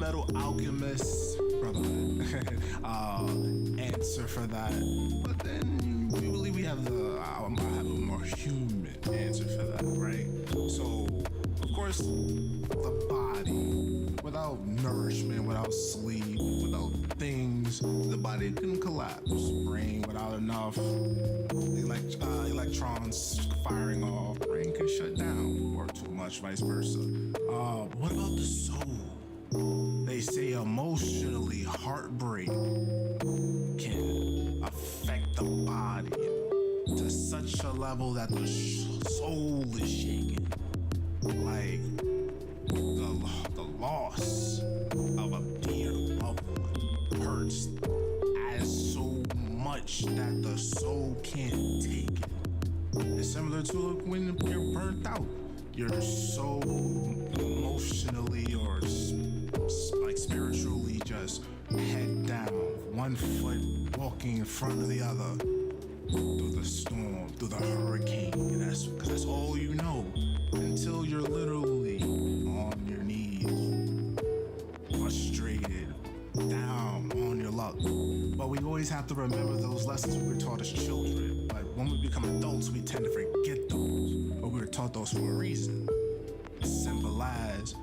metal alchemist, brother, answer for that. But then usually we have I have a more human answer for that, right? So, of course, the body, without nourishment, without sleep, without things, the body can collapse. Brain without enough electrons firing off, brain can shut down, or too much, vice versa. What about the soul? They say emotionally heartbreak can affect the body to such a level that the soul is shaken. Like the loss of a dear loved one hurts as so much that the soul can't take it. It's similar to when you're burnt out. You're so emotionally or like spiritually just head down, one foot walking in front of the other through the storm, through the hurricane. And that's because that's all you know until you're literally on your knees, frustrated, down on your luck. But we always have to remember those lessons we were taught as children. But when we become adults, we tend to forget those. But we were taught those for a reason. Simple as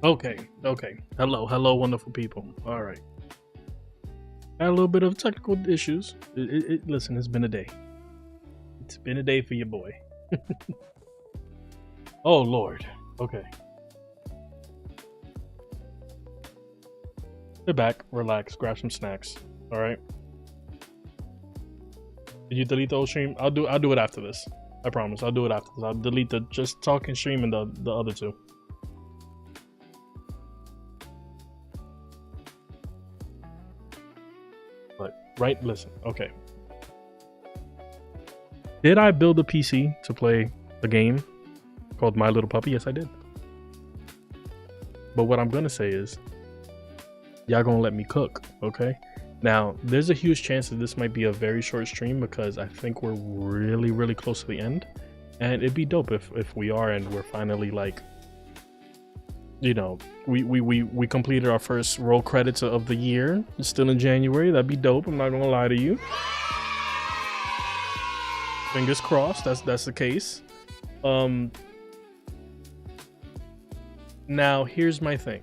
Okay. Hello, wonderful people. All right. Had a little bit of technical issues. Listen, it's been a day. It's been a day for your boy. Oh, Lord. Okay. Sit back, relax, grab some snacks. All right. Did you delete the old stream? I'll do it after this. I promise. I'll do it after this. I'll delete the just talking stream and the other two. Right, listen, okay. Did I build a PC to play a game called My Little Puppy? Yes, I did. But what I'm gonna say is, y'all gonna let me cook, okay? Now, there's a huge chance that this might be a very short stream because I think we're really, really close to the end. And it'd be dope if we are and we're finally like, you know, we completed our first roll credits of the year. It's still in January. That'd be dope. I'm not gonna lie to you. Fingers crossed. That's the case. Now, here's my thing.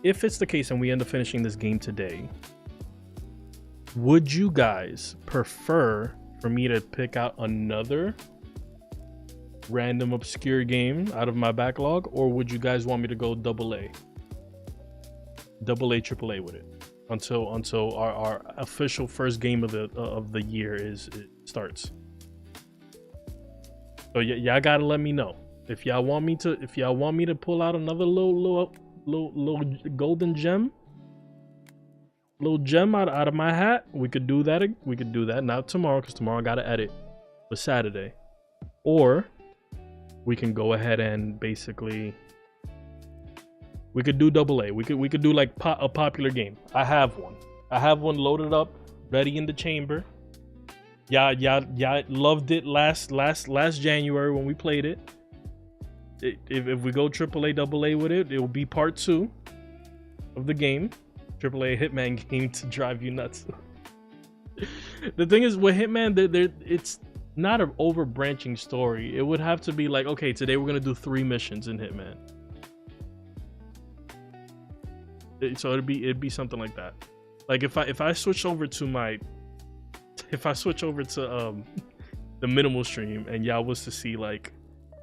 If it's the case and we end up finishing this game today, would you guys prefer for me to pick out another random obscure game out of my backlog, or would you guys want me to go AA, triple A with it until our official first game of the year starts? So y'all gotta let me know if y'all want me to pull out another little golden gem, out of my hat. We could do that. Not tomorrow, because tomorrow I gotta edit, but Saturday. Or we can go ahead and basically we could do AA. We could do like a popular game. I have one loaded up, ready in the chamber. Y'all loved it last January when we played it. If we go AAA, AA with it, it will be part 2 of the game. AAA Hitman game to drive you nuts. The thing is, with Hitman, it's not an overbranching story. It would have to be like, okay, today we're gonna do 3 missions in Hitman. So it'd be something like that. Like if I switch over to the minimal stream, and y'all was to see like,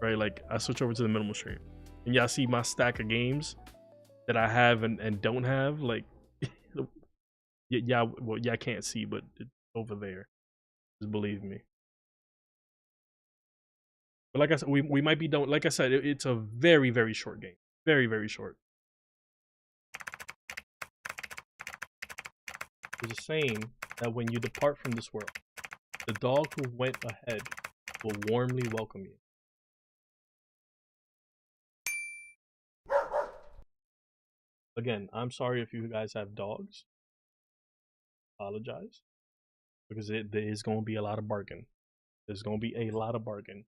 right, like I switch over to the minimal stream and y'all see my stack of games that I have and don't have, like y'all can't see, but it's over there. Just believe me. But like I said, we might be done. Like I said, it's a very, very short game. Very, very short. There's a saying that when you depart from this world, the dog who went ahead will warmly welcome you. Again, I'm sorry if you guys have dogs. Apologize. Because there is going to be a lot of barking. There's going to be a lot of barking.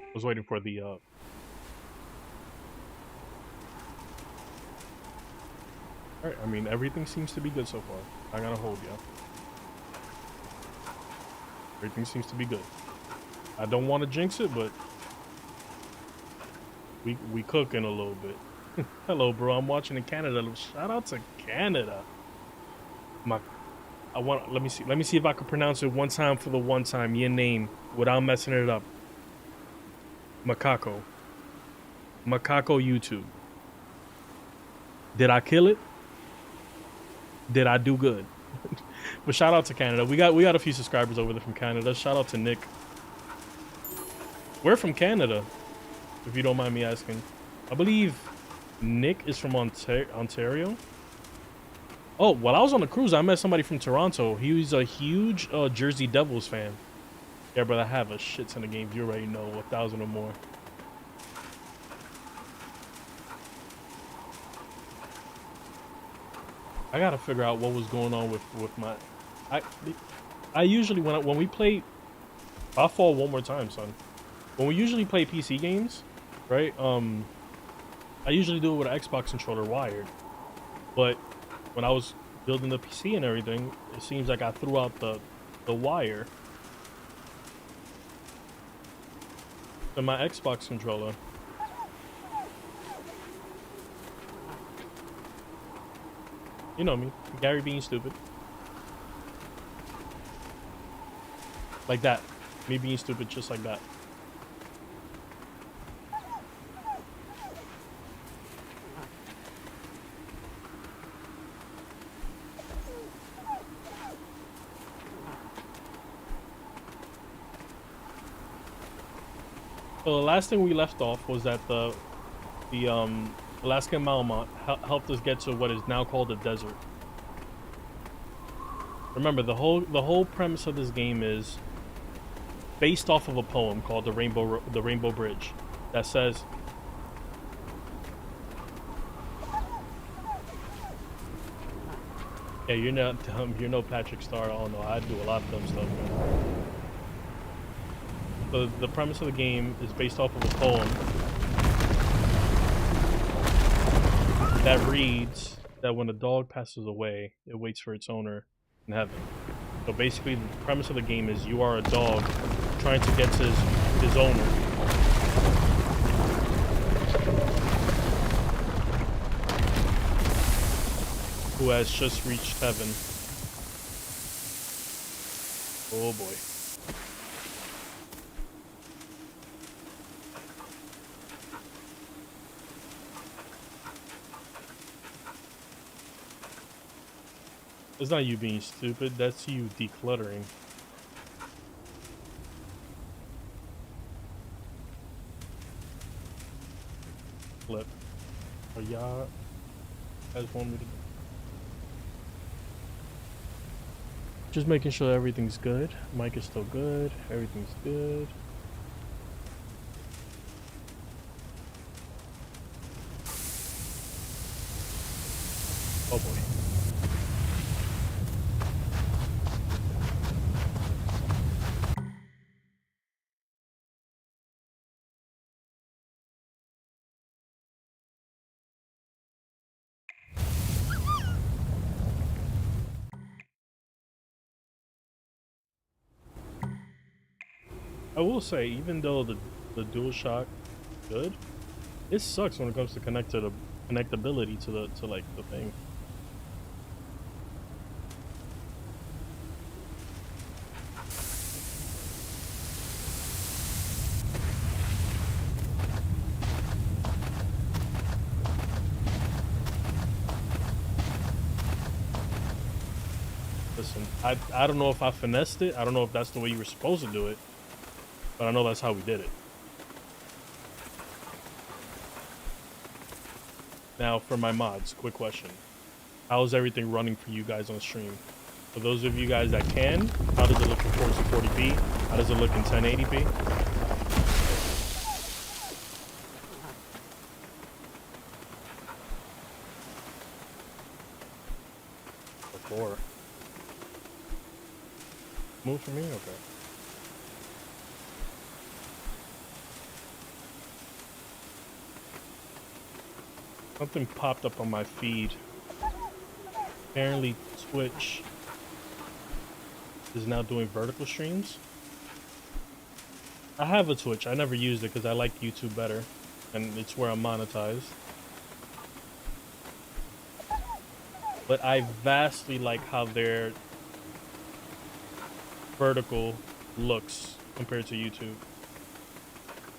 I was waiting for the Alright, I mean, everything seems to be good so far. I gotta hold ya. Everything seems to be good. I don't want to jinx it, but we cooking a little bit. Hello, bro. I'm watching in Canada. Shout out to Canada. Let me see if I can pronounce it one time for the one time. Your name without messing it up. Macaco YouTube. Did I kill it? Did I do good? But shout out to Canada. We got a few subscribers over there from Canada. Shout out to Nick. We're from Canada, if you don't mind me asking. I believe Nick is from Ontario. Oh, while I was on a cruise, I met somebody from Toronto. He was a huge Jersey Devils fan. Yeah, brother, I have a shit ton of games. You already know, 1,000 or more. I gotta figure out what was going on with my. I usually when we play, I'll fall one more time, son. When we usually play PC games, right? I usually do it with an Xbox controller wired, but when I was building the PC and everything, it seems like I threw out the wire. And my Xbox controller. You know me, Gary being stupid. Like that. Me being stupid just like that. So the last thing we left off was that the Alaskan Malamute helped us get to what is now called a desert. Remember, the whole premise of this game is based off of a poem called the Rainbow Bridge that says, "Yeah, you're not dumb. You're no Patrick Star. Oh no, I do a lot of dumb stuff, man." So the premise of the game is based off of a poem that reads that when a dog passes away, it waits for its owner in heaven. So basically, the premise of the game is you are a dog trying to get to his owner. Who has just reached heaven. Oh boy. It's not you being stupid, that's you decluttering. Flip. Are y'all guys want me to do? Just making sure everything's good. Mic is still good. Everything's good. Oh boy. I will say, even though the DualShock is good, it sucks when it comes to connectability to the thing. Listen, I don't know if I finessed it. I don't know if that's the way you were supposed to do it, but I know that's how we did it. Now, for my mods, quick question. How's everything running for you guys on stream? For those of you guys that can, how does it look in 440p? How does it look in 1080p? Before. Move for me? Okay. Something popped up on my feed. Apparently Twitch is now doing vertical streams. I have a Twitch. I never used it because I like YouTube better, and it's where I'm monetized. But I vastly like how their vertical looks compared to YouTube.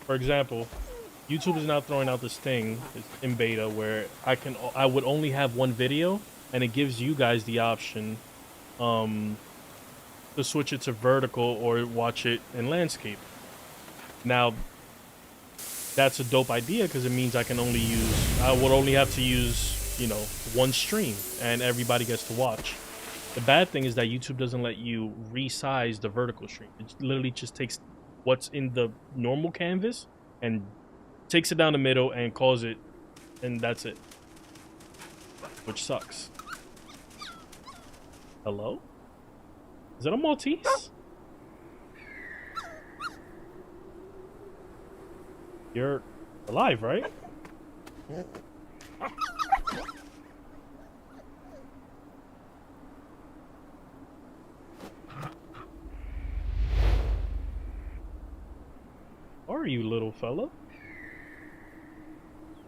For example, YouTube is now throwing out this thing in beta where I would only have one video, and it gives you guys the option to switch it to vertical or watch it in landscape. Now, that's a dope idea because it means I would only have to use, you know, one stream and everybody gets to watch. The bad thing is that YouTube doesn't let you resize the vertical stream. It literally just takes what's in the normal canvas and takes it down the middle and calls it, and that's it. Which sucks. Hello? Is that a Maltese? You're alive, right? Are you, little fella?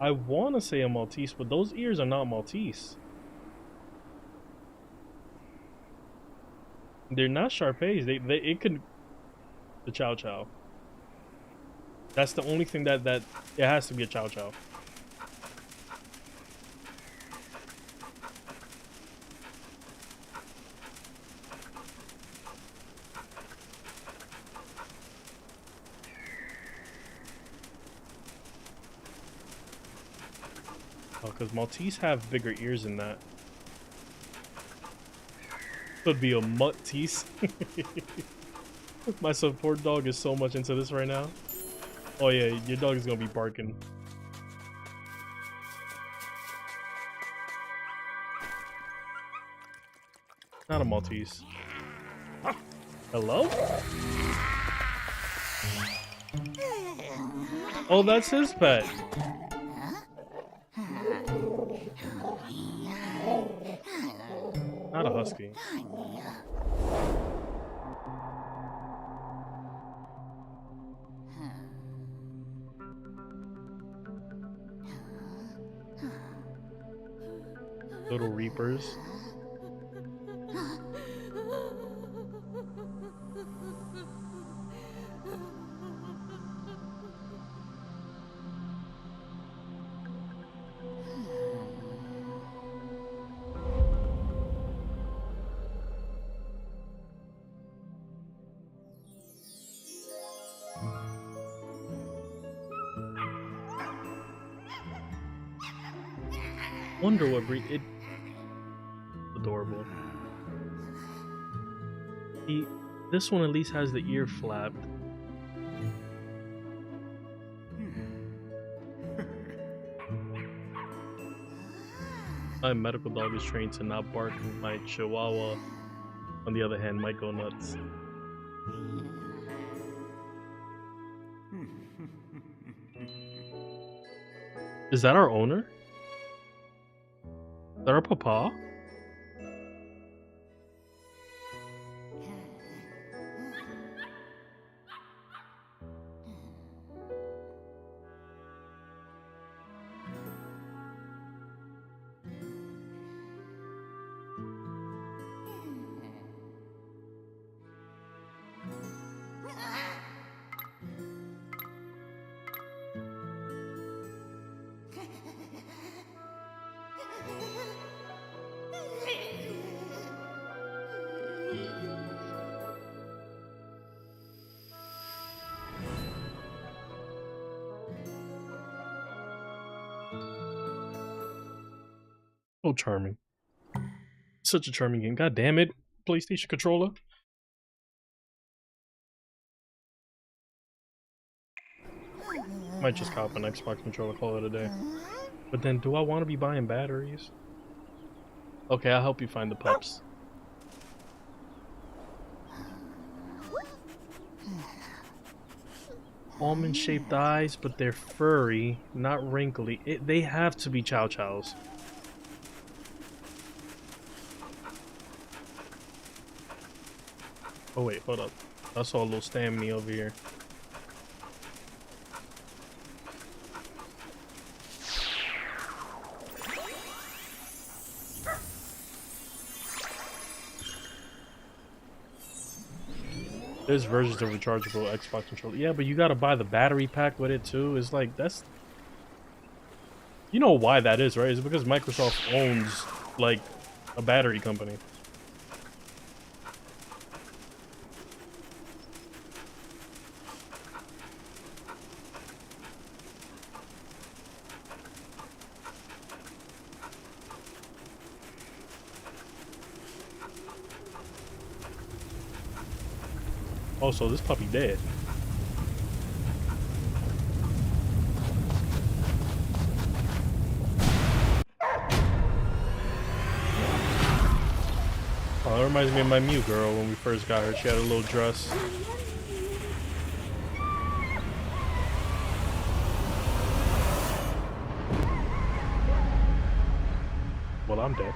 I want to say a Maltese, but those ears are not Maltese. They're not Shar-Peis. It could... The Chow Chow. That's the only thing that it has to be a Chow Chow. Oh, because Maltese have bigger ears than that. Could be a Maltese. My support dog is so much into this right now. Oh yeah, your dog is gonna be barking. Not a Maltese. Hello? Oh, that's his pet. Not a husky. Little reapers. Wonder what breed it. Adorable. This one at least has the ear flapped. My medical dog is trained to not bark. My Chihuahua, on the other hand, might go nuts. Is that our owner? Is that our papa? So charming. Such a charming game. God damn it, PlayStation controller. Might just cop an Xbox controller, call it a day. But then, do I want to be buying batteries? Okay, I'll help you find the pups. Almond-shaped eyes, but they're furry, not wrinkly. They have to be Chow Chows. Oh wait, hold up. I saw a little stamina over here. There's versions of rechargeable Xbox controller. Yeah, but you gotta buy the battery pack with it too. It's like, that's... You know why that is, right? It's because Microsoft owns, like, a battery company. Oh, so this puppy dead. Oh, that reminds me of my Mew girl when we first got her. She had a little dress. Well, I'm dead.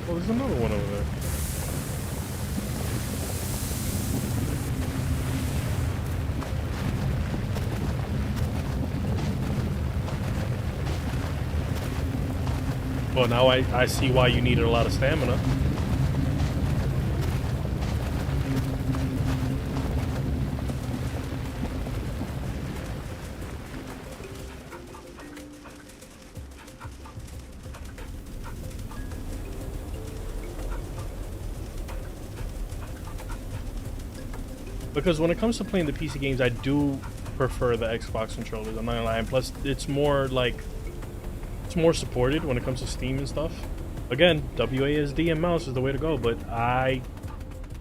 Oh, there's another one over there. Well, now I see why you needed a lot of stamina. Because when it comes to playing the PC games, I do prefer the Xbox controllers, I'm not gonna lie. And plus, it's more like... It's more supported when it comes to Steam and stuff. Again, WASD and mouse is the way to go, but I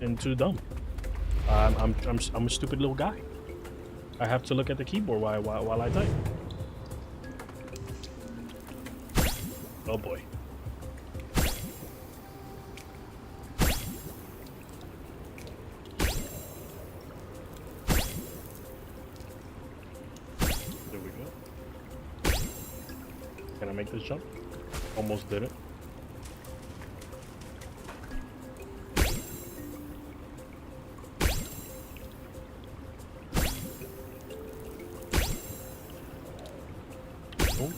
am too dumb. I'm a stupid little guy. I have to look at the keyboard while I type. Oh boy. There we go. Can I make this jump? Almost did it. Boom.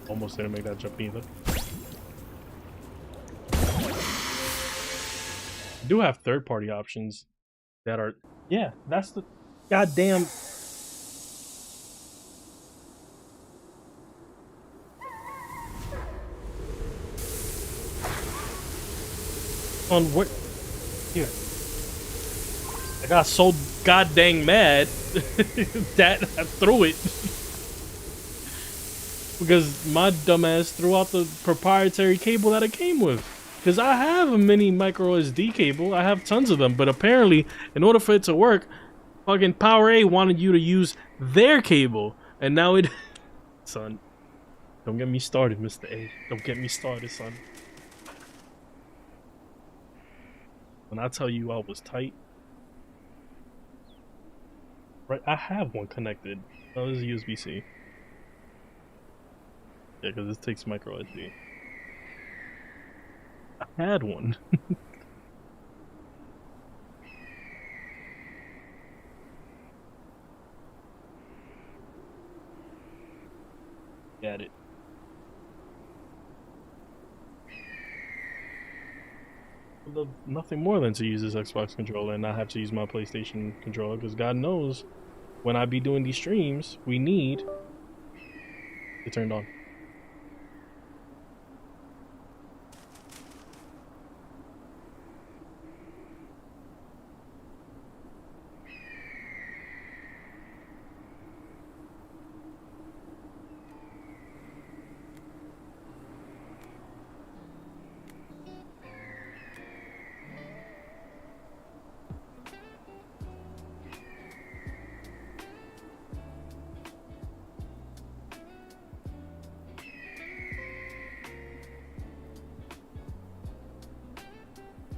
Almost didn't make that jump either. Do have third-party options that are, yeah, that's the goddamn on what here. I got so goddamn mad that I threw it because my dumbass threw out the proprietary cable that it came with. Because I have a mini micro SD cable, I have tons of them, but apparently, in order for it to work, fucking PowerA wanted you to use their cable, and now it... Son, don't get me started, Mr. A. Don't get me started, son. When I tell you I was tight... Right, I have one connected. Oh, this is USB-C. Yeah, because this takes micro SD. I had one. Got it. I'd love nothing more than to use this Xbox controller and not have to use my PlayStation controller, because God knows when I be doing these streams, we need it turned on.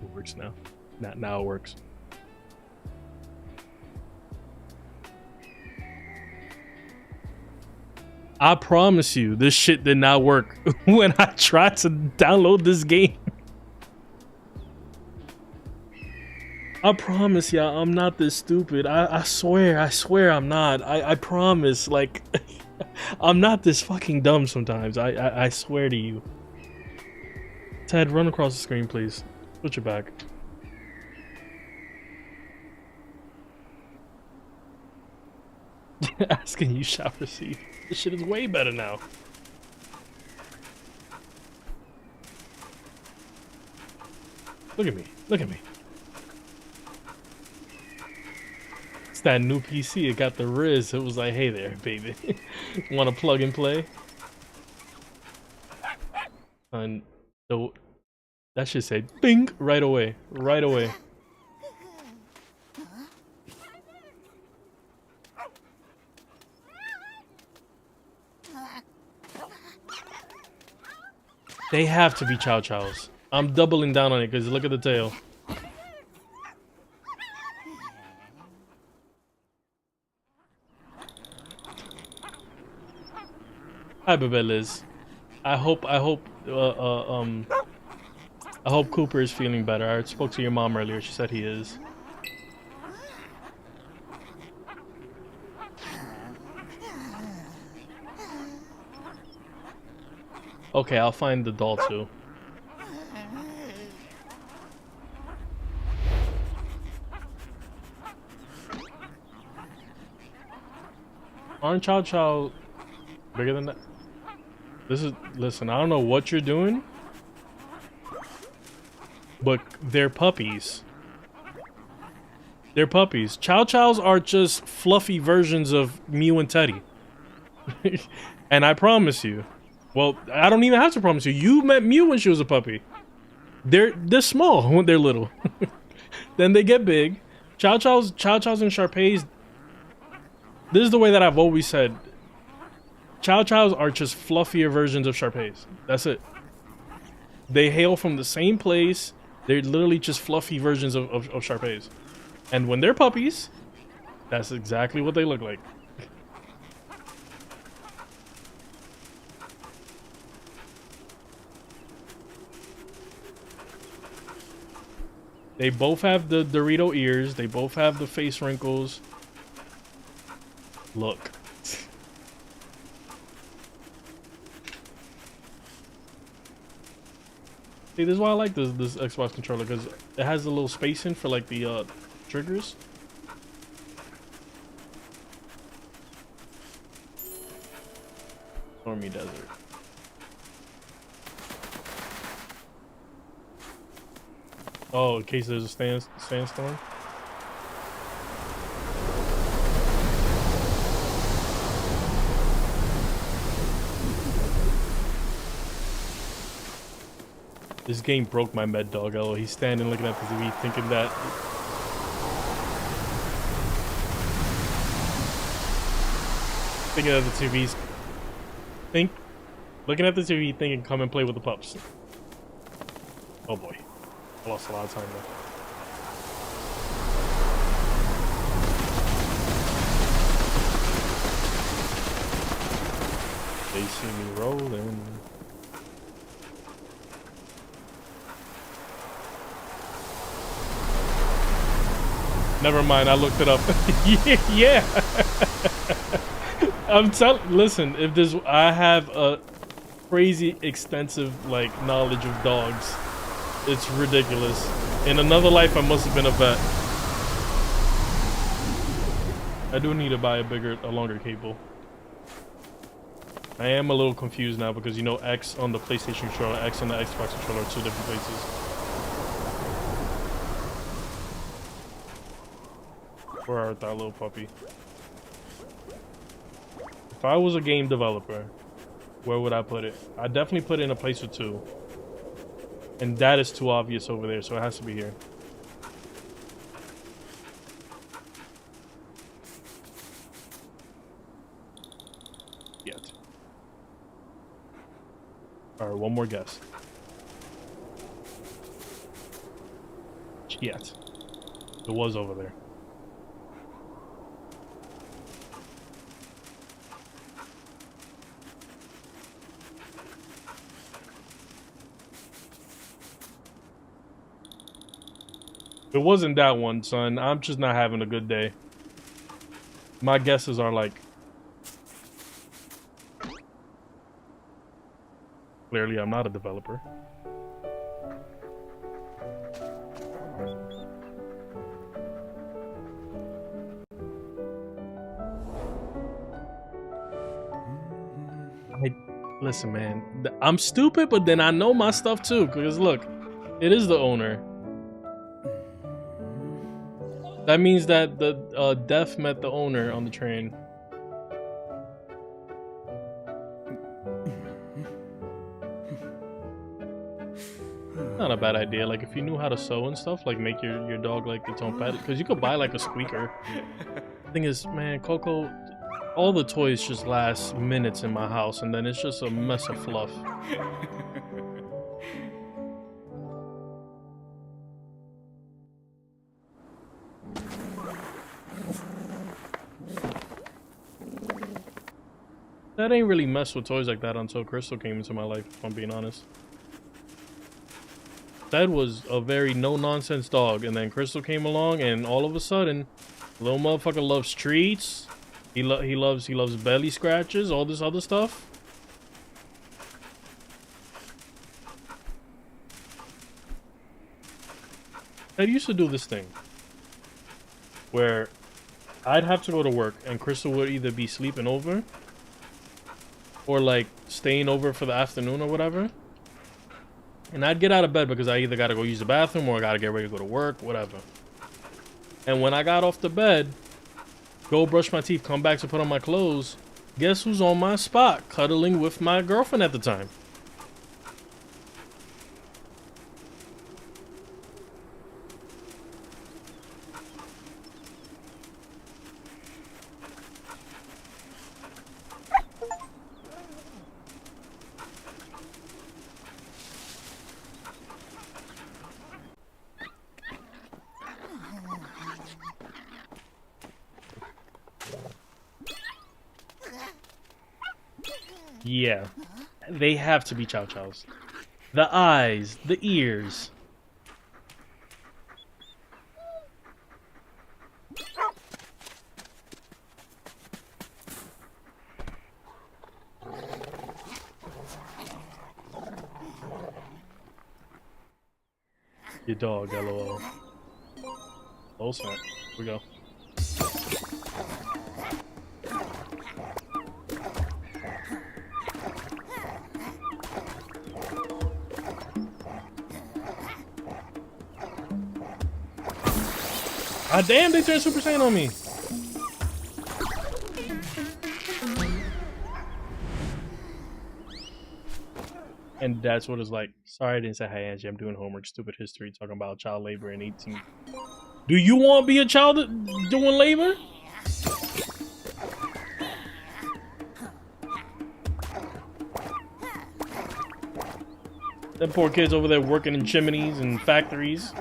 It works now. Now it works. I promise you, this shit did not work when I tried to download this game. I promise y'all, I'm not this stupid. I swear I'm not. I promise, like, I'm not this fucking dumb sometimes. I swear to you. Ted, run across the screen, please. Put your back. Asking you shall receive. This shit is way better now. Look at me. Look at me. It's that new PC. It got the Riz. It was like, hey there, baby. Want to plug and play? And so that should say bing right away. Right away. They have to be Chow Chows. I'm doubling down on it because look at the tail. Hi, Bebe Liz. I hope Cooper is feeling better. I spoke to your mom earlier. She said he is. Okay, I'll find the doll too. Aren't Chow Chow bigger than that? Listen, I don't know what you're doing, but they're puppies. They're puppies. Chow Chows are just fluffy versions of Mew and Teddy. And I promise you, well, I don't even have to promise you. You met Mew when she was a puppy. They're small when they're little. Then they get big. Chow Chows and Shar-Peis. This is the way that I've always said. Chow Chows are just fluffier versions of Shar-Peis. That's it. They hail from the same place. They're literally just fluffy versions of Shar-Peis. And when they're puppies, that's exactly what they look like. They both have the Dorito ears. They both have the face wrinkles. Look. See, this is why I like this Xbox controller, because it has a little spacing for like the triggers. Stormy Desert. Oh, in case there's a sandstorm. This game broke my med dog. Oh, he's standing looking at the TV thinking that... Thinking at the TV's... Looking at the TV thinking come and play with the pups. Oh boy. I lost a lot of time there. They see me rolling. Never mind, I looked it up. Yeah. Listen, if there's, I have a crazy extensive like knowledge of dogs. It's ridiculous. In another life, I must have been a vet. I do need to buy a longer cable. I am a little confused now because you know X on the PlayStation controller, X on the Xbox controller are two different places. Where art thou, little puppy? If I was a game developer, where would I put it? I'd definitely put it in a place or two. And that is too obvious over there, so it has to be here. Yet. Alright, one more guess. Yet. It was over there. It wasn't that one, son. I'm just not having a good day. My guesses are like... Clearly, I'm not a developer. Listen, man. I'm stupid, but then I know my stuff too. Because look, it is the owner. That means that the deaf met the owner on the train. Not a bad idea. Like if you knew how to sew and stuff, like make your dog like its own pet. Because you could buy like a squeaker. The thing is, man, Coco, all the toys just last minutes in my house, and then it's just a mess of fluff. That ain't really messed with toys like that until Crystal came into my life, if I'm being honest. Ted was a very no-nonsense dog, and then Crystal came along, and all of a sudden, little motherfucker loves treats. He loves belly scratches, all this other stuff. Ted used to do this thing where I'd have to go to work, and Crystal would either be sleeping over or like staying over for the afternoon or whatever. And I'd get out of bed because I either gotta go use the bathroom or I gotta get ready to go to work, whatever. And when I got off the bed, go brush my teeth, come back to put on my clothes, guess who's on my spot, cuddling with my girlfriend at the time? Yeah, they have to be Chow Chows. The eyes, the ears. Your dog, LOL. Oh snap. Here we go. Ah damn, they turned Super Saiyan on me. And that's what it's like. Sorry I didn't say hi, Angie. I'm doing homework. Stupid history talking about child labor in 18. Do you want to be a child doing labor? Them poor kids over there working in chimneys and factories.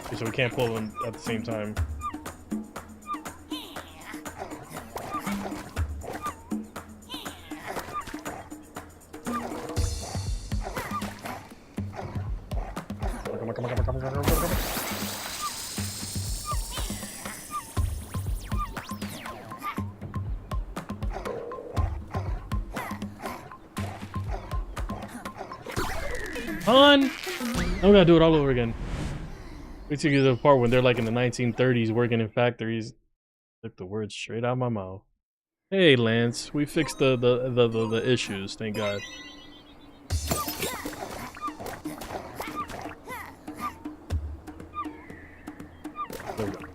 Okay, so we can't pull them at the same time. Come on. I'm gonna do it all over again. We took it to the part when they're like in the 1930s working in factories. Took the words straight out of my mouth. Hey Lance, we fixed the issues, thank God. There we go.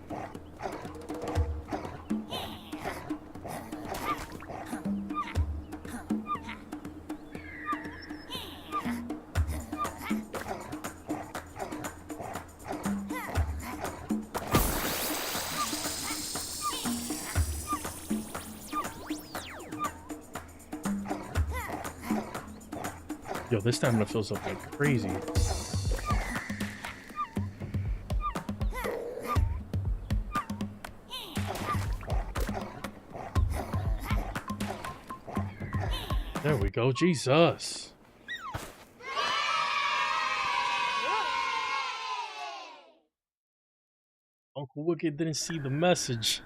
Yo, this stamina fills up like crazy. There we go, Jesus. Uncle Wicked didn't see the message.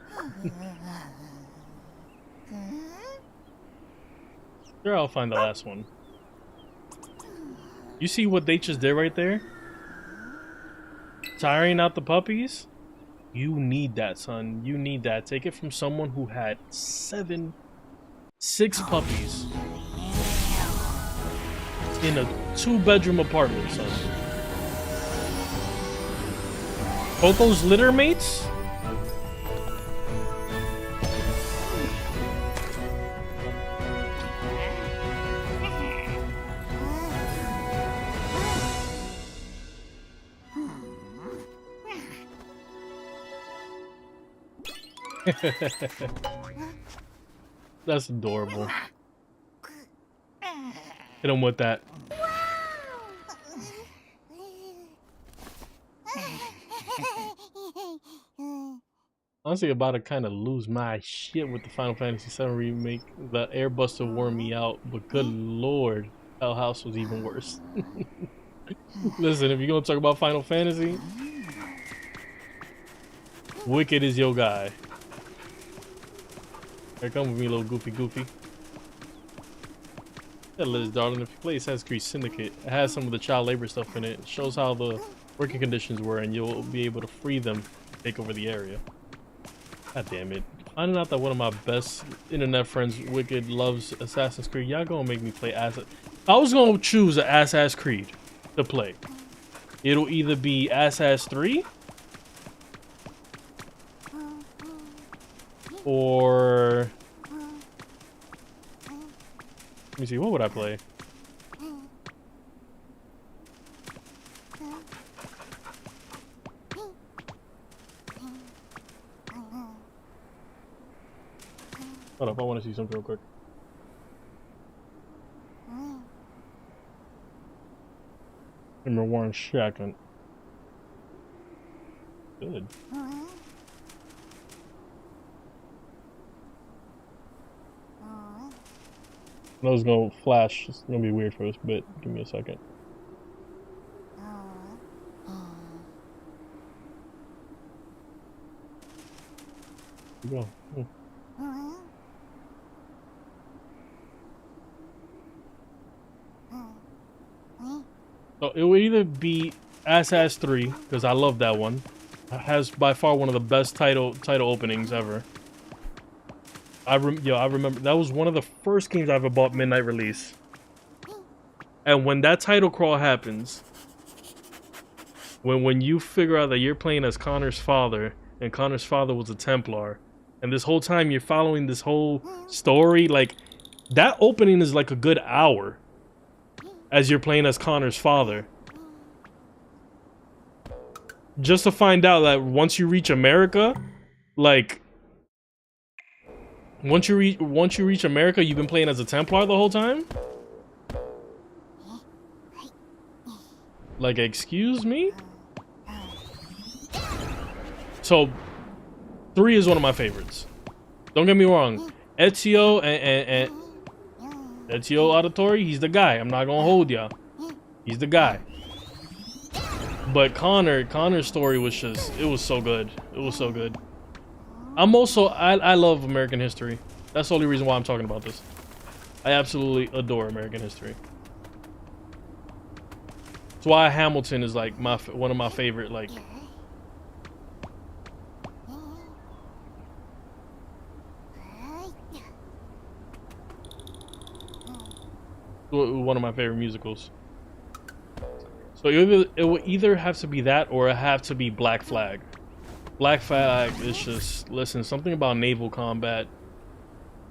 Sure, I'll find the last one. You see what they just did right there? Tiring out the puppies? You need that, son. You need that. Take it from someone who had 6 puppies in a 2-bedroom apartment, son. Both those litter mates? That's adorable. Hit him with that. Honestly, about to kind of lose my shit with the Final Fantasy VII remake. The Airbuster wore me out, but good lord, Hell House was even worse. Listen, if you're gonna talk about Final Fantasy, Wicked is your guy. Here, come with me, little goofy. Yeah, Liz, darling, if you play Assassin's Creed Syndicate, it has some of the child labor stuff in it. It shows how the working conditions were, and you'll be able to free them to take over the area. God damn it. Finding out that one of my best internet friends, Wicked, loves Assassin's Creed, y'all gonna make me play Assassin's Creed. I was gonna choose an Assassin's Creed to play. It'll either be Assassin's 3 or... Let me see, what would I play? Hold up, I want to see something real quick. Give me 1 second. Good. I know it's gonna flash. It's gonna be weird for us, but give me a second. Here we go. So it would either be Ass 3, because I love that one. It has by far one of the best title openings ever. I remember that was one of the first games I ever bought midnight release. And when that title crawl happens, when you figure out that you're playing as Connor's father, and Connor's father was a Templar, and this whole time you're following this whole story, like that opening is like a good hour as you're playing as Connor's father. Just to find out that once you reach America, like once you reach America, you've been playing as a Templar the whole time? Like, excuse me? So 3 is one of my favorites. Don't get me wrong. Ezio and Ezio Auditore, he's the guy. I'm not gonna hold y'all. He's the guy. But Connor's story was just, it was so good. It was so good. I love American history. That's the only reason why I'm talking about this. I absolutely adore American history. That's why Hamilton is like one of my favorite, like, one of my favorite musicals. So it will either have to be that or it have to be Black Flag. Black Flag is just, listen, something about naval combat,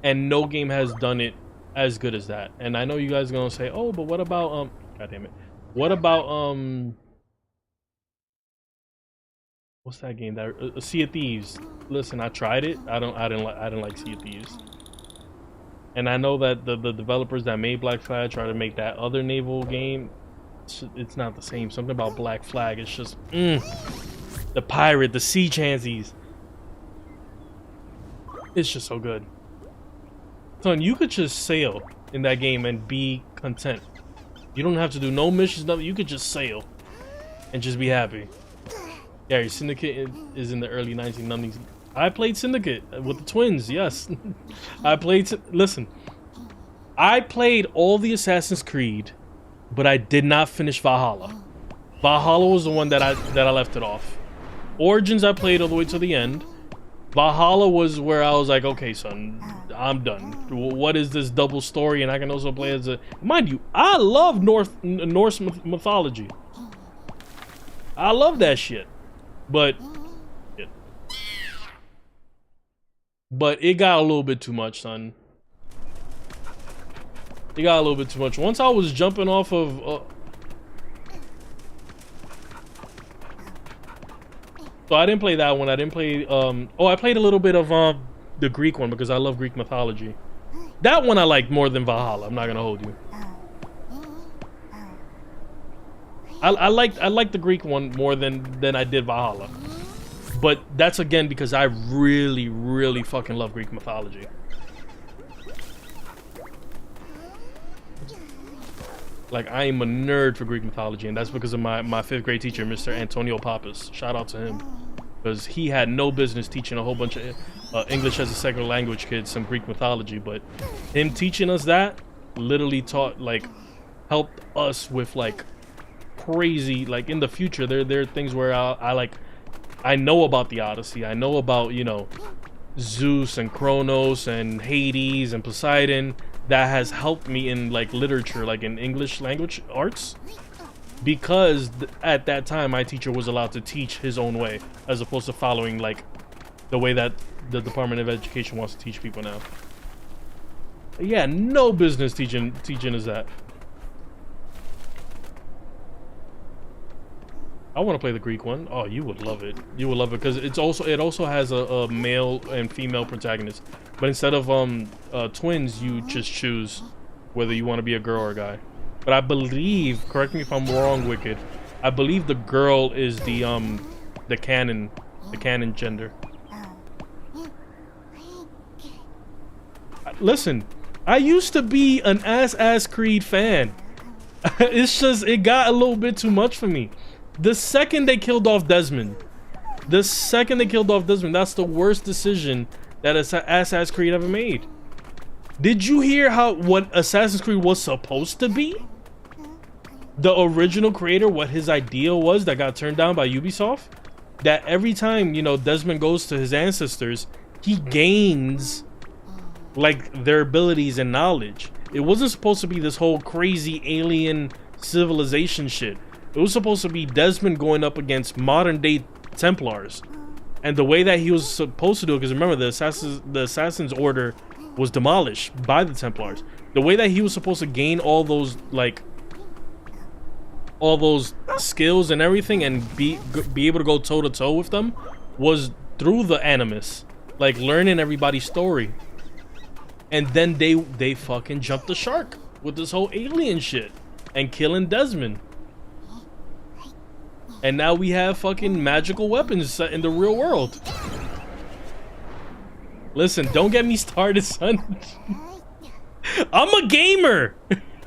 and no game has done it as good as that. And I know you guys are gonna say, oh, but what about god damn it, what about what's that game that Sea of Thieves? Listen, I tried it. I didn't like Sea of Thieves. And I know that the developers that made Black Flag try to make that other naval game. It's not the same. Something about Black Flag. It's just the pirate, the sea chansies. It's just so good. Son, you could just sail in that game and be content. You don't have to do no missions, nothing. You could just sail and just be happy. Yeah, your Syndicate is in the early 1990s. I played Syndicate with the twins, yes. Listen, I played all the Assassin's Creed, but I did not finish Valhalla. Valhalla was the one that I left it off. Origins I played all the way to the end. Valhalla was where I was like, okay, son, I'm done. What is this double story? And I can also play as a... Mind you, I love Norse mythology. I love that shit. But it got a little bit too much, son. It got a little bit too much. Once I was jumping off of... so I didn't play that one. I didn't play... oh, I played a little bit of the Greek one because I love Greek mythology. That one I liked more than Valhalla. I'm not going to hold you. I liked the Greek one more than I did Valhalla. But that's again because I really, really fucking love Greek mythology. Like, I am a nerd for Greek mythology, and that's because of my 5th grade teacher, Mr. Antonio Pappas. Shout out to him. Because he had no business teaching a whole bunch of English as a second language kids some Greek mythology, but him teaching us that literally taught, like, helped us with, like, crazy, like, in the future, there are things where I know about the Odyssey. I know about, you know, Zeus and Kronos and Hades and Poseidon. That has helped me in, like, literature, like in English language arts, because at that time my teacher was allowed to teach his own way as opposed to following, like, the way that the Department of Education wants to teach people now. Yeah, no business teaching us that. I want to play the Greek one. Oh, you would love it. You would love it because it also has a male and female protagonist. But instead of twins, you just choose whether you want to be a girl or a guy. but I believe, correct me if I'm wrong, Wicked, I believe the girl is the canon gender. Listen, I used to be an Ass Creed fan. It's just, it got a little bit too much for me. The second they killed off Desmond, that's the worst decision that Assassin's Creed ever made. Did you hear what Assassin's Creed was supposed to be? The original creator, what his idea was that got turned down by Ubisoft? That every time, you know, Desmond goes to his ancestors, he gains, like, their abilities and knowledge. It wasn't supposed to be this whole crazy alien civilization shit. It was supposed to be Desmond going up against modern day Templars. And the way that he was supposed to do it, because remember, the Assassin's Order was demolished by the Templars. The way that he was supposed to gain all those, like, all those skills and everything and be able to go toe to toe with them was through the Animus, like learning everybody's story. And then they fucking jumped the shark with this whole alien shit and killing Desmond. And now we have fucking magical weapons set in the real world. Listen, don't get me started, son. I'm a gamer.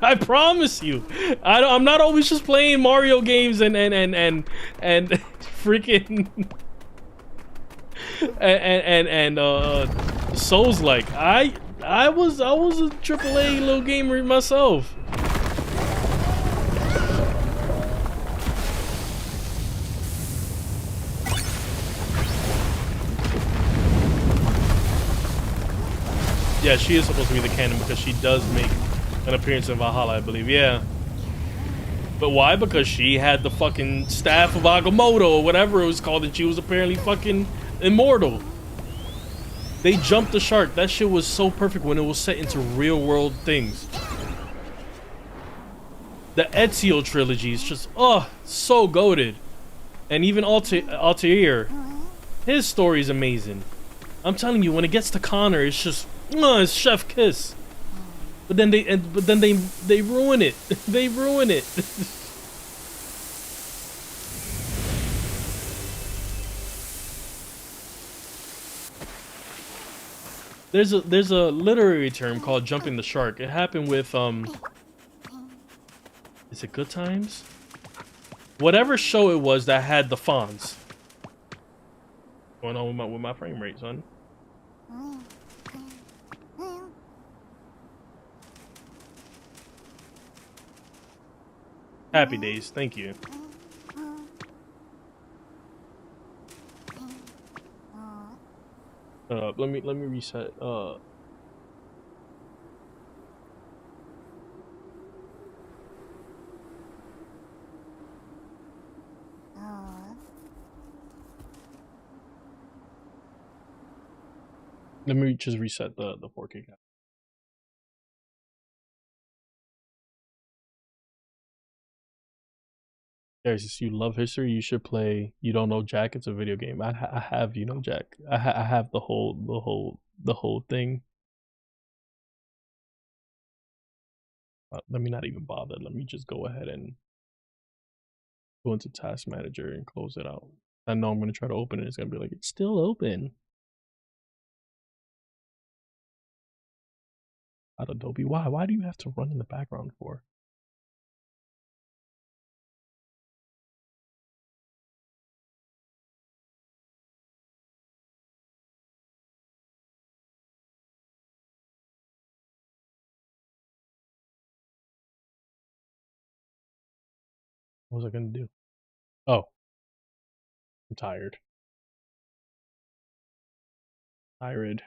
I promise you. I'm not always just playing Mario games and freaking and Souls like. I was a AAA little gamer myself. Yeah, she is supposed to be the canon because she does make an appearance in Valhalla, I believe. Yeah. But why? Because she had the fucking staff of Agamotto or whatever it was called, and she was apparently fucking immortal. They jumped the shark. That shit was so perfect when it was set into real world things. The Ezio trilogy is just, oh, so goated. And even Altair, his story is amazing. I'm telling you, when it gets to Connor, it's just, it's chef kiss. But then they ruin it. They ruin it. There's a literary term called jumping the shark. It happened with is it Good Times? Whatever show it was that had the Fonz. What's going on with my frame rate, son? Happy Days, thank you. Let me reset. Let me just reset the 4K cap. Guys, you love history, you should play You Don't Know Jack. It's a video game. I have You Know Jack. I have the whole thing. Let me not even bother. Let me just go ahead and go into Task Manager and close it out. I know I'm gonna try to open it. It's gonna be like, it's still open. Out of Adobe. Why? Why do you have to run in the background for? What was I gonna do? Oh, I'm tired. Tired.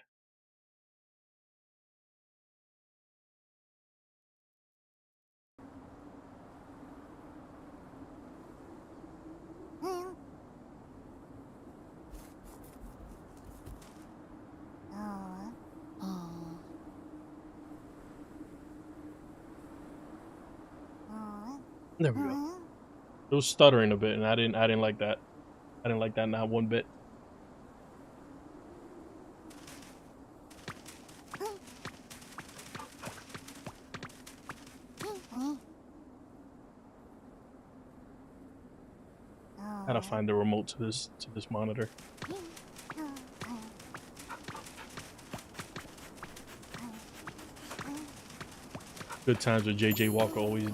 There we go. It was stuttering a bit, and I didn't like that. I didn't like that not one bit. Gotta find the remote to this monitor. Good times with JJ Walker always.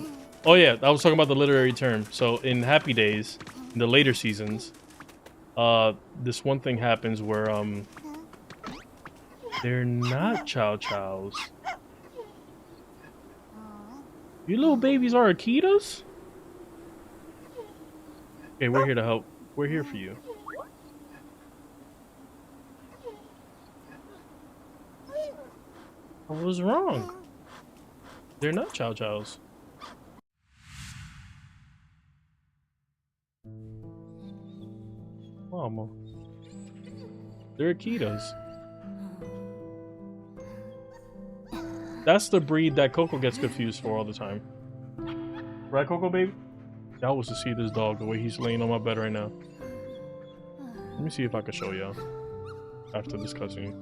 Oh yeah, I was talking about the literary term. So in Happy Days, in the later seasons, this one thing happens where they're not chow chows. You little babies are Akitas? Okay, we're here to help. We're here for you. What was wrong? They're not chow chows. Mama. They're Akitas. That's the breed that Coco gets confused for all the time. Right, Coco, baby? That was to see this dog, the way he's laying on my bed right now. Let me see if I can show y'all after this cutscene.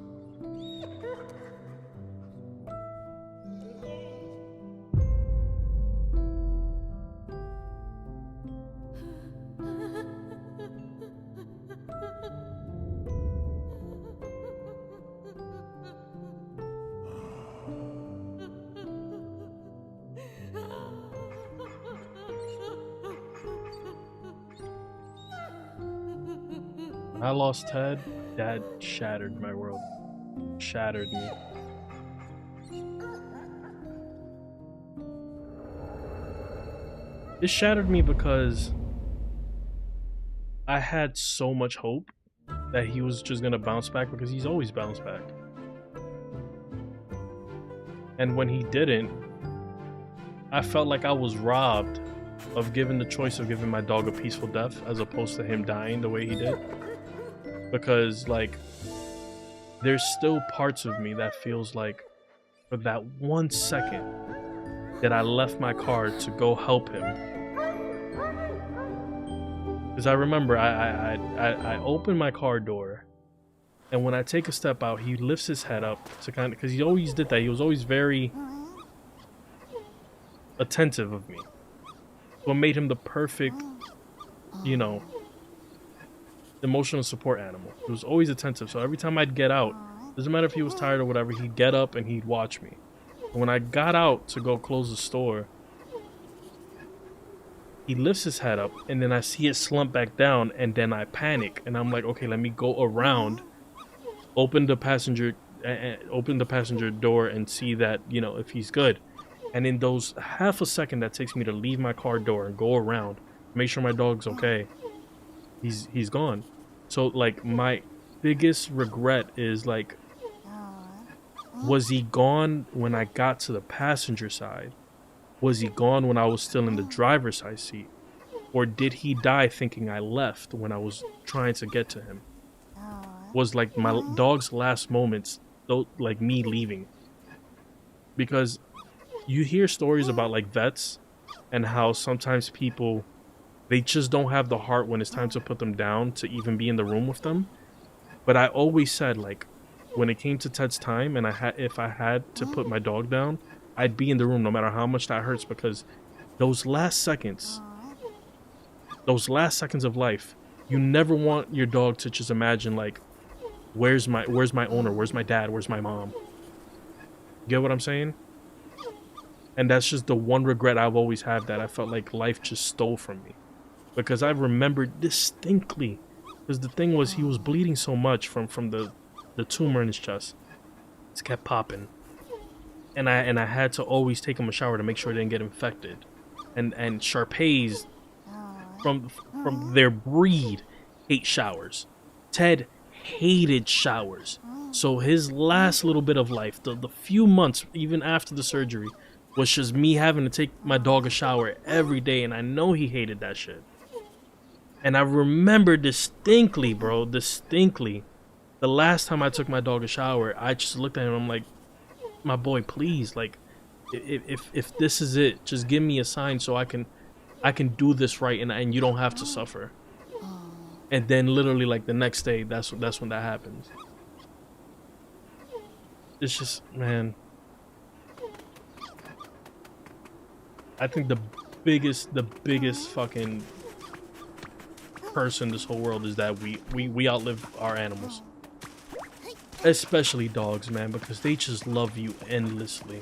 When I lost Ted, Dad shattered my world. Shattered me. It shattered me because I had so much hope that he was just gonna bounce back, because he's always bounced back. And when he didn't, I felt like I was robbed of giving the choice of giving my dog a peaceful death as opposed to him dying the way he did. Because, like, there's still parts of me that feels like for that 1 second that I left my car to go help him. Because I remember I opened my car door, and when I take a step out, he lifts his head up to kind of, because he always did that. He was always very attentive of me. What made him the perfect, you know, emotional support animal. He was always attentive. So every time I'd get out, doesn't matter if he was tired or whatever, he'd get up and he'd watch me. And when I got out to go close the store, he lifts his head up, and then I see it slump back down, and then I panic, and I'm like, okay, let me go around, open the passenger door and see that, you know, if he's good. And in those half a second that takes me to leave my car door and go around, make sure my dog's okay, he's gone. So, like, my biggest regret is, like, was he gone when I got to the passenger side? Was he gone when I was still in the driver's side seat? Or did he die thinking I left when I was trying to get to him? Was, like, my dog's last moments, like, me leaving? Because you hear stories about, like, vets and how sometimes people, they just don't have the heart when it's time to put them down to even be in the room with them. But I always said, like, when it came to Ted's time, and if I had to put my dog down, I'd be in the room no matter how much that hurts, because those last seconds of life, you never want your dog to just imagine, like, where's my owner, where's my dad, where's my mom? Get what I'm saying? And that's just the one regret I've always had, that I felt like life just stole from me. Because I remembered distinctly, because the thing was, he was bleeding so much from the tumor in his chest. It kept popping. And I had to always take him a shower to make sure it didn't get infected. And Shar-Peis, from their breed, hate showers. Ted hated showers. So his last little bit of life, the few months even after the surgery, was just me having to take my dog a shower every day, and I know he hated that shit. And I remember distinctly, bro, the last time I took my dog a shower, I just looked at him, I'm like, my boy, please, like, if this is it, just give me a sign so I can do this right, and you don't have to suffer. And then literally, like, the next day, that's when that happens. It's just, man, I think the biggest fucking curse in this whole world is that we outlive our animals. Especially dogs, man, because they just love you endlessly.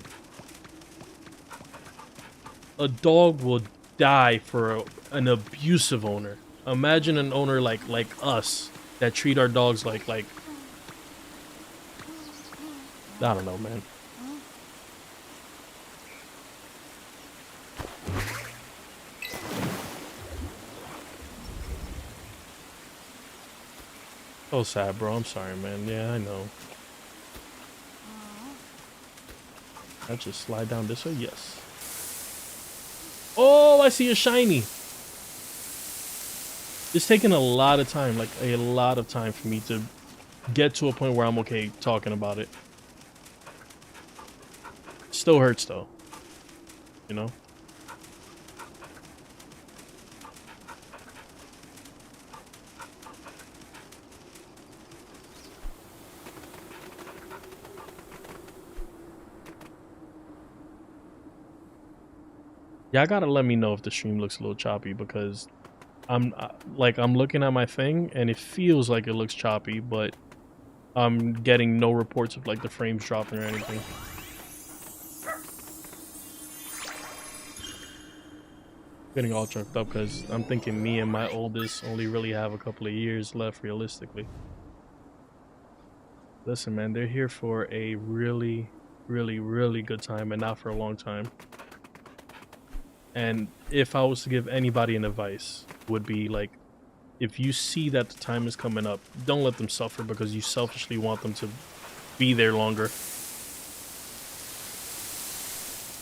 A dog will die for an abusive owner. Imagine an owner like us that treat our dogs like I don't know, man. So sad, bro. I'm sorry, man. Yeah, I know. I just slide down this way. Yes. Oh, I see a shiny. It's taking a lot of time, like a lot of time for me to get to a point where I'm okay talking about it. Still hurts though, you know? Yeah, I gotta let me know if the stream looks a little choppy because I'm looking at my thing and it feels like it looks choppy, but I'm getting no reports of like the frames dropping or anything. Getting all choked up because I'm thinking me and my oldest only really have a couple of years left realistically. Listen, man, they're here for a really, really, really good time and not for a long time. And if I was to give anybody an advice, would be like, if you see that the time is coming up, don't let them suffer because you selfishly want them to be there longer.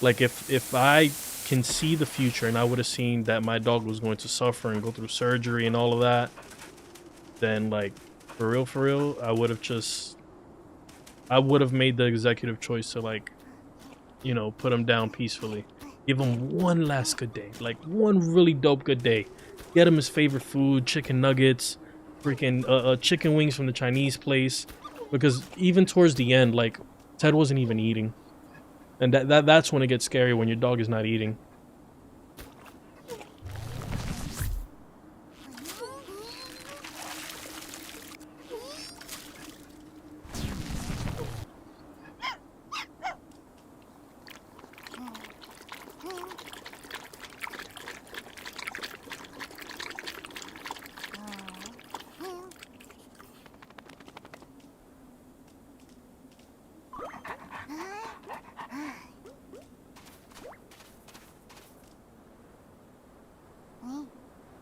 Like if I can see the future and I would have seen that my dog was going to suffer and go through surgery and all of that, then like for real, I would have made the executive choice to like, you know, put him down peacefully. Give him one last good day, like one really dope good day. Get him his favorite food, chicken nuggets, freaking chicken wings from the Chinese place. Because even towards the end, like Ted wasn't even eating, and that's when it gets scary when your dog is not eating.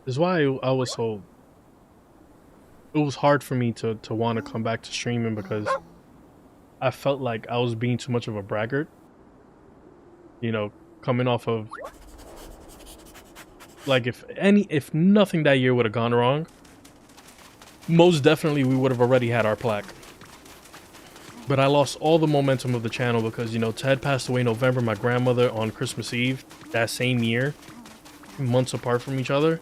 This is why I was so... It was hard for me to want to come back to streaming because I felt like I was being too much of a braggart. You know, coming off of... Like, if nothing that year would have gone wrong, most definitely we would have already had our plaque. But I lost all the momentum of the channel because, you know, Ted passed away in November, my grandmother on Christmas Eve that same year, months apart from each other.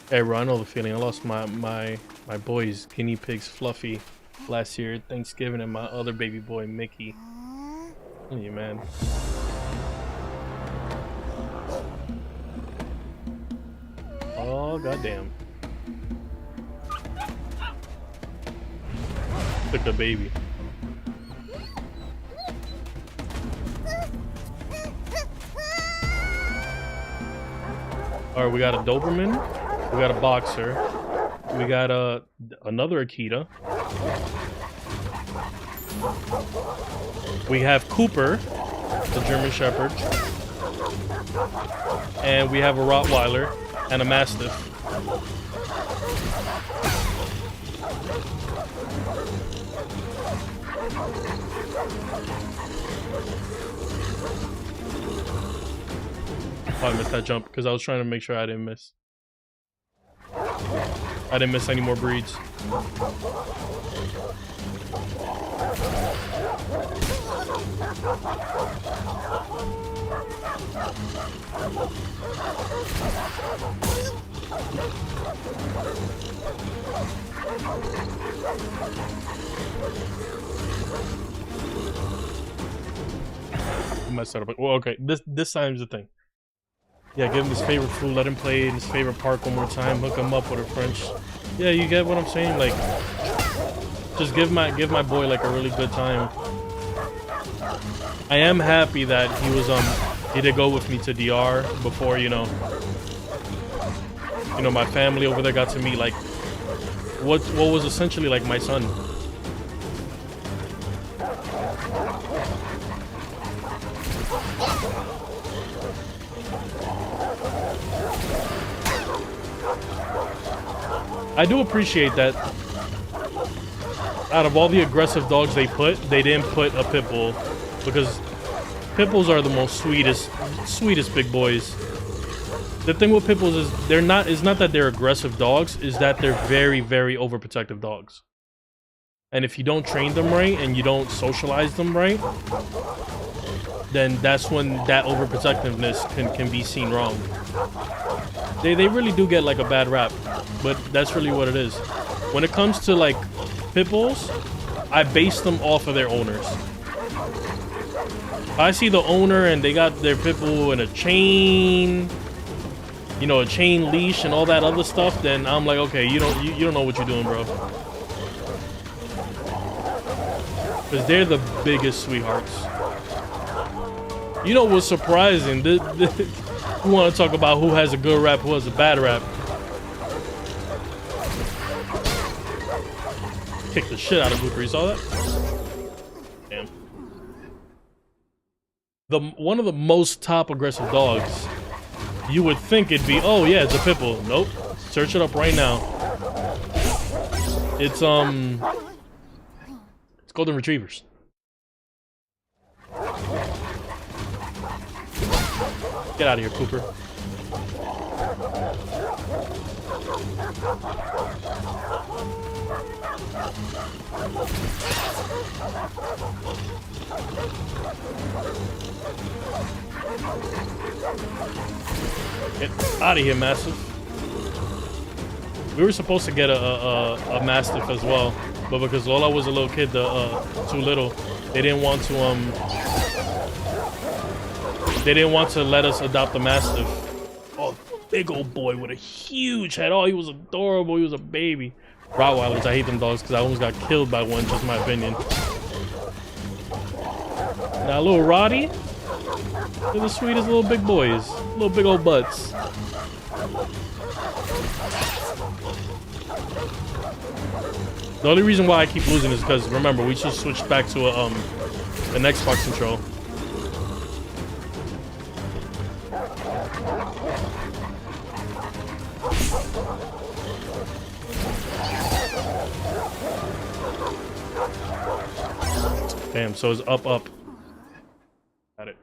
Hey bro, I know the feeling. I lost my boys, guinea pigs Fluffy, last year at Thanksgiving, and my other baby boy Mickey. Yeah, man. Oh goddamn! Took the baby. All right, we got a Doberman. We got a boxer. We got another Akita. We have Cooper, the German Shepherd. And we have a Rottweiler and a Mastiff. Oh, I missed that jump because I was trying to make sure I didn't miss. I didn't miss any more breeds. messed that up. Well, okay, this time's the thing. Yeah, give him his favorite food, let him play in his favorite park one more time, hook him up with a French. Yeah, you get what I'm saying? Like, just give my boy like a really good time. I am happy that he did go with me to DR before, you know, my family over there got to meet like what was essentially like my son. I do appreciate that out of all the aggressive dogs they didn't put a pit bull, because pit bulls are the most sweetest big boys. The thing with pit bulls is it's not that they're aggressive dogs, is that they're very, very overprotective dogs. And if you don't train them right and you don't socialize them right, then that's when that overprotectiveness can be seen wrong. They really do get like a bad rap, but that's really what it is. When it comes to like pit bulls, I base them off of their owners. If I see the owner and they got their pit bull in a chain, you know, a chain leash and all that other stuff, then I'm like, okay, you don't know what you're doing, bro. Because they're the biggest sweethearts. You know what's surprising? We want to talk about who has a good rap, who has a bad rap. Kick the shit out of Booker. You saw that? Damn. One of the most top aggressive dogs. You would think it'd be, oh yeah, it's a pit bull. Nope. Search it up right now. It's golden retrievers. Get out of here, Cooper. Get out of here, Mastiff. We were supposed to get a Mastiff as well, but because Lola was a little kid, too little, they didn't want to let us adopt the Mastiff. Oh, big old boy with a huge head. Oh, he was adorable. He was a baby. Rottweilers, I hate them dogs because I almost got killed by one, just my opinion. Now, little Roddy, they're the sweetest little big boys. Little big old butts. The only reason why I keep losing is because, remember, we just switched back to an Xbox control. Damn, so it's up. Got it.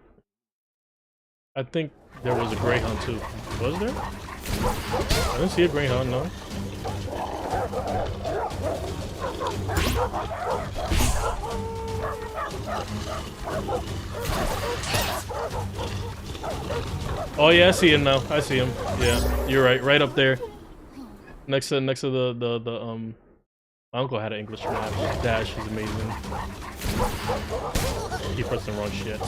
I think there was a Greyhound too. Was there? I didn't see a Greyhound, no. Oh yeah, I see him now. I see him. Yeah, you're right. Right up there. Next to the my uncle had an English map. Dash is amazing. He pressed the wrong shit.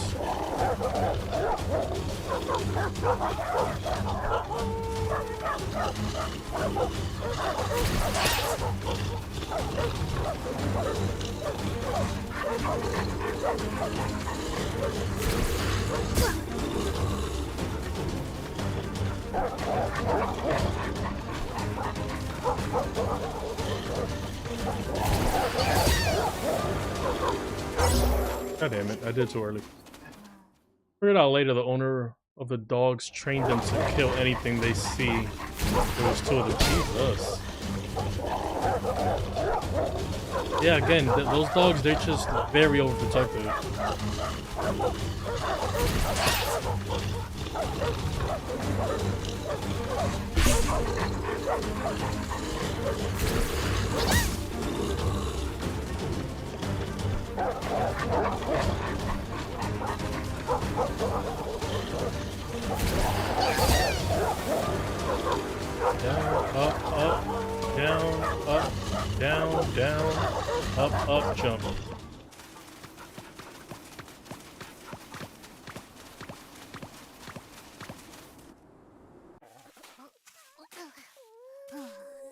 God damn it, I did too early. Figured out later the owner of the dogs trained them to kill anything they see. There was two of them. Jesus. Yeah, again, those dogs, they're just very overprotective. Down, up, down, up, down, down, up, jump.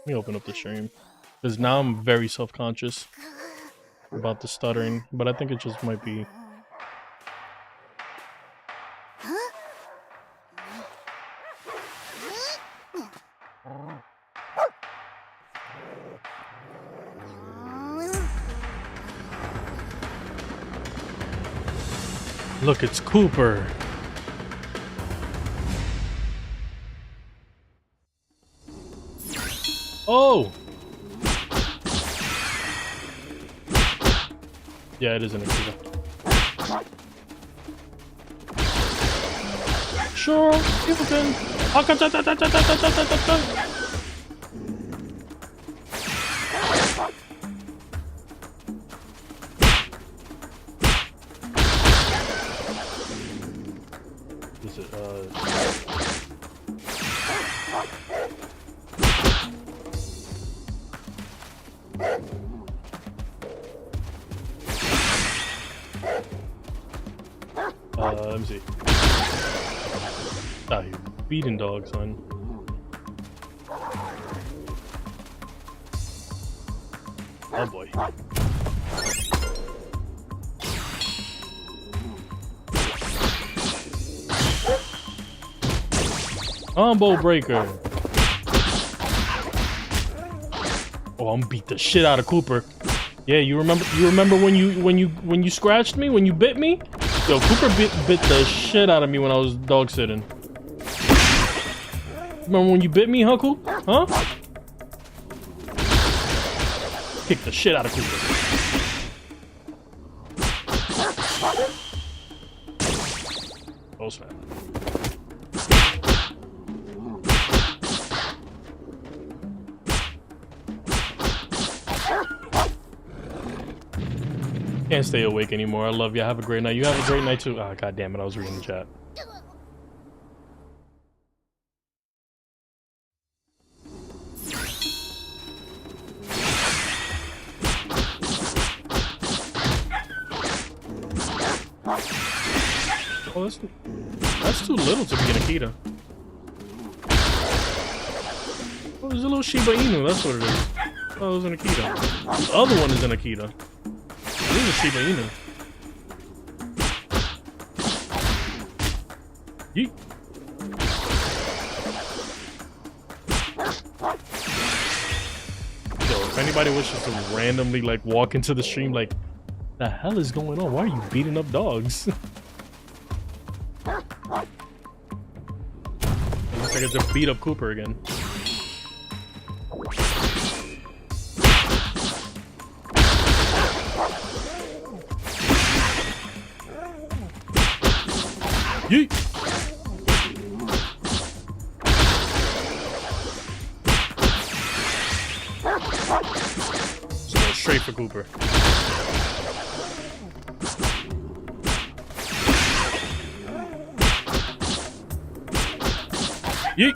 Let me open up the stream. Because now I'm very self-conscious about the stuttering, but I think it just might be... Look, it's Cooper. Oh! Yeah, it is an Akita. Sure, people can. Is it let me see. Ah, you're beating dogs, son. Oh boy. Combo breaker. Oh, I'm beat the shit out of Cooper. Yeah, you remember when you scratched me, when you bit me? Yo, Cooper bit the shit out of me when I was dog sitting. Remember when you bit me, huh, Coop? Huh? Kick the shit out of Cooper. Oh snap. Can't stay awake anymore. I love you. Have a great night. You have a great night too. Ah, god damn it. I was reading the chat. Oh, that's too little to be an Akita. Oh, there's a little Shiba Inu. That's what it is. Oh, it was an Akita. The other one is an Akita. This is a Shiba Inu. Yeet. Yo, if anybody wishes to randomly like walk into the stream like, the hell is going on? Why are you beating up dogs? It looks like I just beat up Cooper again. Yeet! Just go straight for Cooper. Yeet!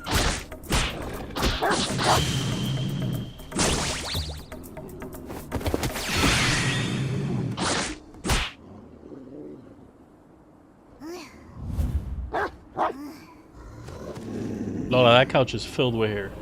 Lola, that couch is filled with hair.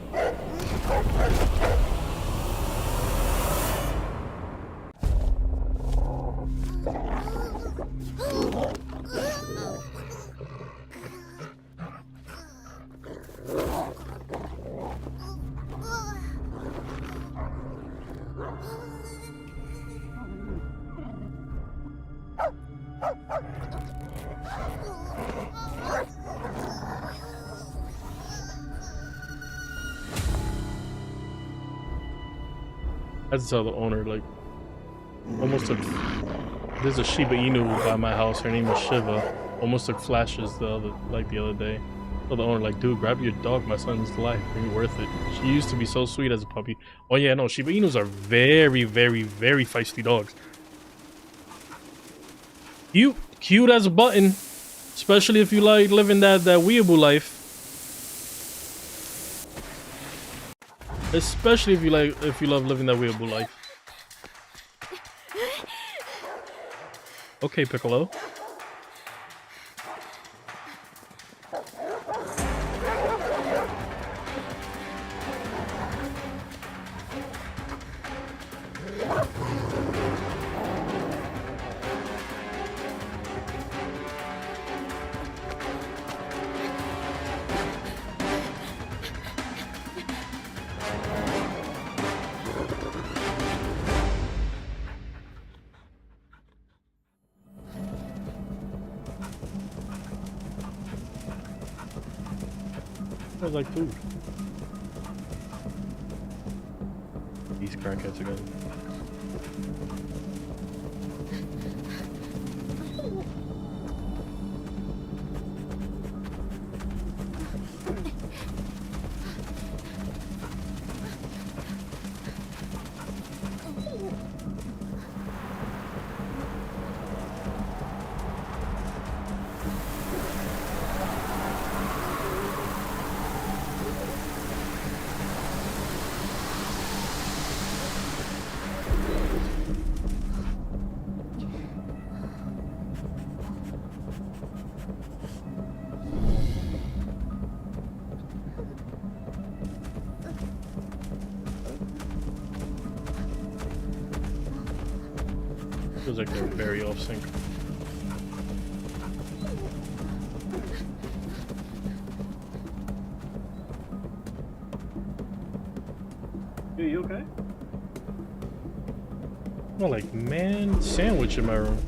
I had to tell the owner, like, almost took... There's a Shiba Inu by my house, her name is Shiva. Almost took flashes the other day. So the owner, like, dude, grab your dog, my son's life, ain't worth it. She used to be so sweet as a puppy. Oh yeah, no, Shiba Inus are very, very, very feisty dogs. Cute as a button. Especially if you like living that weeaboo life. Especially if you love living that weeaboo life. Okay, Piccolo. Smells like food. These crackheads again. Feels like they're very off sync. Hey, you okay? More like man sandwich in my room.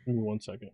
Give me 1 second.